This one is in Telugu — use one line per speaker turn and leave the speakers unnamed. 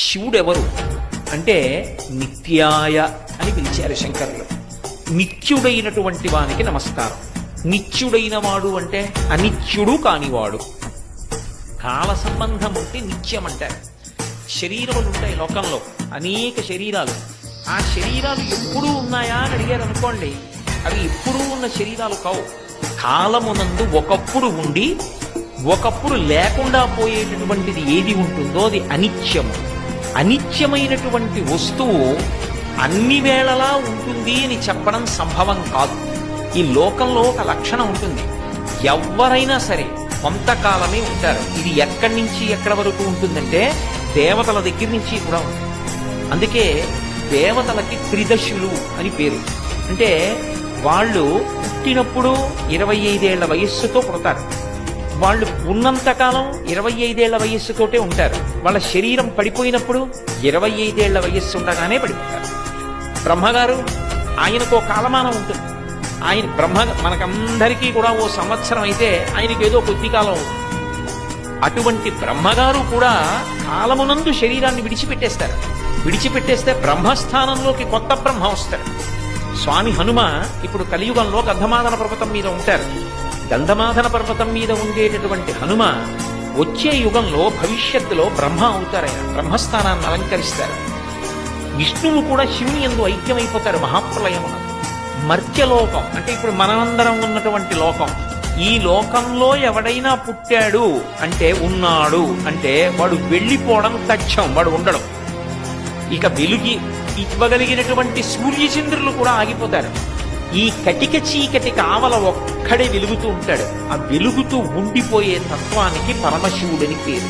శివుడెవరు అంటే నిత్యాయ అని పిలిచారు శంకరులు. నిత్యుడైనటువంటి వానికి నమస్కారం. నిత్యుడైన వాడు అంటే అనిత్యుడు కానివాడు. కాల సంబంధం ఉంటే నిత్యం అంటారు. శరీరములు ఉంటాయి లోకంలో, అనేక శరీరాలు. ఆ శరీరాలు ఎప్పుడూ ఉన్నాయా అని అడిగారు అనుకోండి, అవి ఎప్పుడూ ఉన్న శరీరాలు కావు. కాలమునందు ఒకప్పుడు ఉండి ఒకప్పుడు లేకుండా పోయేటటువంటిది ఏది ఉంటుందో అది అనిత్యము. అనిత్యమైనటువంటి వస్తువు అన్ని వేళలా ఉంటుంది అని చెప్పడం సంభవం కాదు. ఈ లోకంలో ఒక లక్షణం ఉంటుంది, ఎవరైనా సరే కొంతకాలమే ఉంటారు. ఇది ఎక్కడి నుంచి ఎక్కడి వరకు ఉంటుందంటే దేవతల దగ్గర నుంచి కూడా ఉంటుంది. అందుకే దేవతలకి త్రిదశులు అని పేరు. అంటే వాళ్ళు పుట్టినప్పుడు 25 ఏళ్ల వయస్సుతో పుడతారు. వాళ్ళు ఉన్నంతకాలం 25 ఏళ్ల వయస్సుతోటే ఉంటారు. వాళ్ళ శరీరం పడిపోయినప్పుడు 25 ఏళ్ల వయస్సు ఉండగానే పడిపోతారు. బ్రహ్మగారు ఆయనకు ఓ కాలమానం ఉంటుంది. ఆయన మనకందరికీ కూడా ఓ సంవత్సరం అయితే ఆయనకి ఏదో కొద్ది కాలం ఉంటుంది. అటువంటి బ్రహ్మగారు కూడా కాలమునందు శరీరాన్ని విడిచిపెట్టేస్తారు. విడిచిపెట్టేస్తే బ్రహ్మస్థానంలోకి కొత్త బ్రహ్మ వస్తారు. స్వామి హనుమ ఇప్పుడు కలియుగంలో గంధమాదన పర్వతం మీద ఉంటారు. గంధమాదన పర్వతం మీద ఉండేటటువంటి హనుమ వచ్చే యుగంలో భవిష్యత్తులో బ్రహ్మ అవుతారు. ఆయన బ్రహ్మస్థానాన్ని అలంకరిస్తారు. విష్ణువు కూడా శివుని యందు ఐక్యమైపోతారు మహాప్రలయమున. మర్త్యలోకం అంటే ఇప్పుడు మనమందరం ఉన్నటువంటి లోకం. ఈ లోకంలో ఎవడైనా పుట్టాడు అంటే ఉన్నాడు అంటే వాడు వెళ్ళిపోవడం తథ్యం, వాడు ఉండడం. ఇక వెలుగి ఇవ్వగలిగినటువంటి సూర్యచంద్రులు కూడా ఆగిపోతారు. ఈ కటిక చీకటి కావల ఒక్కడే వెలుగుతూ ఉంటాడు. ఆ వెలుగుతూ ఉండిపోయే తత్వానికి పరమశివుడని పేరు.